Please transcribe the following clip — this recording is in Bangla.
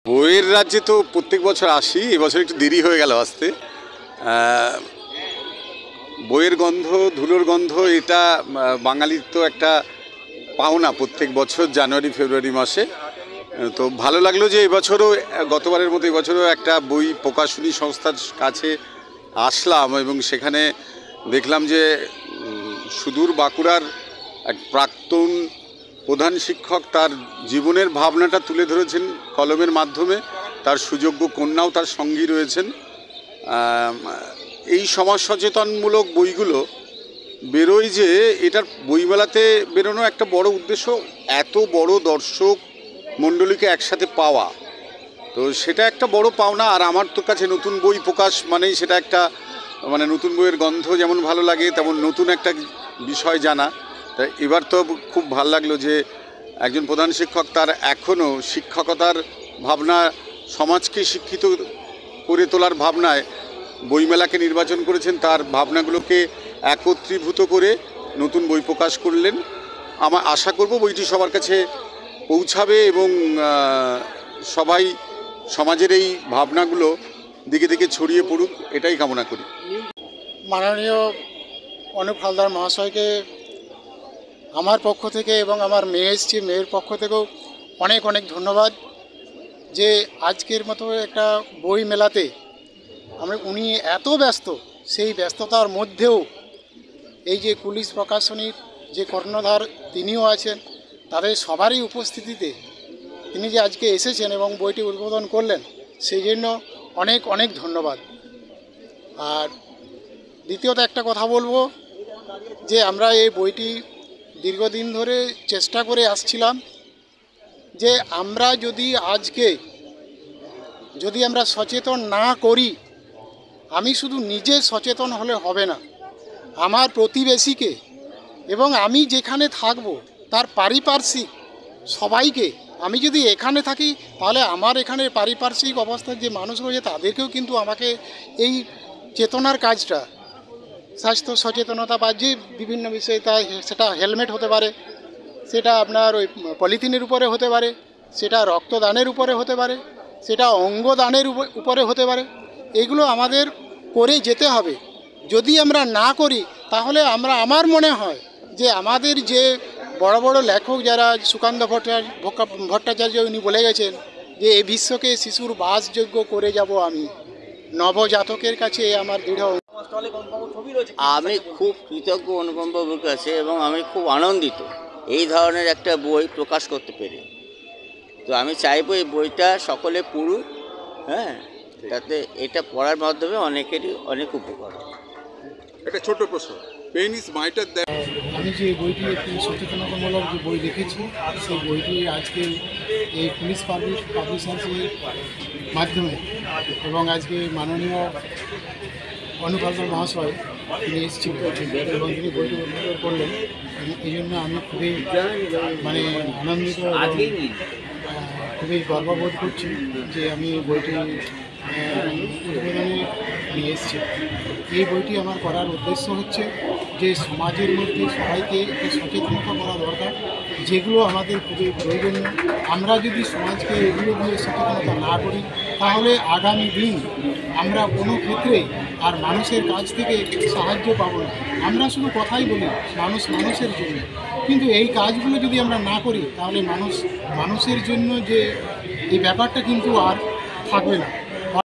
বইয়ের রাজ্যে তো প্রত্যেক বছর আসি, এবছর একটু দেরি হয়ে গেল আসতে। বইয়ের গন্ধ, ধুলোর গন্ধ, এটা বাঙালির তো একটা পাওনা প্রত্যেক বছর জানুয়ারি ফেব্রুয়ারি মাসে। তো ভালো লাগলো যে এবছরও গতবারের মতো এবছরও একটা বই প্রকাশনী সংস্থার কাছে আসলাম এবং সেখানে দেখলাম যে সুদূর বাঁকুড়ার এক প্রাক্তন প্রধান শিক্ষক তার জীবনের ভাবনাটা তুলে ধরেছেন কলমের মাধ্যমে। তার সুযোগ্য কন্যাও তার সঙ্গী রয়েছেন। এই সমাজ সচেতনমূলক বইগুলো বেরোয় যে এটার বইমেলাতে বেরোনো একটা বড় উদ্দেশ্য, এত বড় দর্শক মণ্ডলীকে একসাথে পাওয়া। তো সেটা একটা বড় পাওনা। আর আমার তো কাছে নতুন বই প্রকাশ মানেই সেটা একটা নতুন বইয়ের গন্ধ যেমন ভালো লাগে, তেমন নতুন একটা বিষয় জানা। তাই এবার তো খুব ভালো লাগলো যে একজন প্রধান শিক্ষক তার এখনও শিক্ষকতার ভাবনা, সমাজকে শিক্ষিত করে তোলার ভাবনায় বইমেলাকে নির্বাচন করেছেন। তার ভাবনাগুলোকে একত্রীভূত করে নতুন বই প্রকাশ করলেন। আমার আশা করব বইটি সবার কাছে পৌঁছাবে এবং সবাই সমাজের এই ভাবনাগুলো দিকে দিকে ছড়িয়ে পড়ুক, এটাই কামনা করি। মাননীয় অনুপ হালদার মহাশয়কে আমার পক্ষ থেকে এবং আমার মেয়ে এসছে, মেয়ের পক্ষ থেকেও অনেক অনেক ধন্যবাদ যে আজকের মতো একটা বই মেলাতে উনি এত ব্যস্ত, সেই ব্যস্ততার মধ্যেও এই যে পুলিশ প্রকাশনীর যে কর্ণধার তিনিও আছেন, তাদের সবারই উপস্থিতিতে তিনি যে আজকে এসেছেন এবং বইটি উদ্বোধন করলেন, সেই জন্য অনেক অনেক ধন্যবাদ। আর দ্বিতীয়ত একটা কথা বলবো যে আমরা এই বইটি দীর্ঘদিন ধরে চেষ্টা করে আসছিলাম যে আমরা যদি আমরা সচেতন না করি, আমি শুধু নিজে সচেতন হলে হবে না, আমার প্রতিবেশীকে এবং আমি যেখানে থাকব তার পারিপার্শ্বিক সবাইকে, আমি যদি এখানে থাকি তাহলে আমার এখানে পারিপার্শ্বিক অবস্থার যে মানুষ রয়েছে তাদেরকেও কিন্তু আমাকে এই চেতনার কাজটা, স্বাস্থ্য সচেতনতা বা যে বিভিন্ন বিষয়ে, সেটা হেলমেট হতে পারে, সেটা আপনার ওই পলিথিনের উপরে হতে পারে, সেটা রক্তদানের উপরে হতে পারে, সেটা অঙ্গদানের উপরে হতে পারে, এগুলো আমাদের করে যেতে হবে। যদি আমরা না করি তাহলে আমার মনে হয় যে আমাদের যে বড় বড় লেখক যারা, সুকান্ত ভট্টাচার্য উনি বলে গেছেন যে এ বিশ্বকে শিশুর বাসযোগ্য করে যাব আমি, নবজাতকের কাছে আমার দৃঢ়। আমি খুব কৃতজ্ঞ অনুপম বাবুর কাছে এবং আমি খুব আনন্দিত এই ধরনের একটা বই প্রকাশ করতে পেরে। তো আমি চাইবো এই বইটা সকলে পড়ুক, হ্যাঁ, তাতে এটা পড়ার মাধ্যমে অনেকেরই অনেক উপকার। একটা ছোট প্রশ্ন, পেন ইজ মাইটার দ্যান। আমি যে বইটি একটি সচেতনতামূলক যে বই লিখেছি, সেই বইটি আজকে এই পুলিশ পাবলিশার্সের মাধ্যমে এবং আজকে মাননীয় অনুপ হালদার মহাশয় তিনি এসেছিল এবং তিনি বইটি উদ্বোধন করলেন। এই জন্য আমি খুবই আনন্দিত, খুবই গর্ববোধ করছি যে আমি বইটি উদ্বোধনে নিয়ে এসেছি। এই বইটি আমার করার উদ্দেশ্য হচ্ছে যে সমাজের মধ্যে সবাইকে একটি সচেতনতা করা দরকার, যেগুলো আমাদের খুবই প্রয়োজনীয়। আমরা যদি সমাজকে এগুলো দিয়ে সচেতনতা না করি তাহলে আগামী দিন আমরা কোনো ক্ষেত্রেই আর মানুষের কাছ থেকে সাহায্য পাব না। আমরা শুধু কথাই বলি মানুষের জন্য, কিন্তু এই কাজগুলো যদি আমরা না করি তাহলে মানুষের জন্য যে এই ব্যাপারটা কিন্তু আর থাকবে না।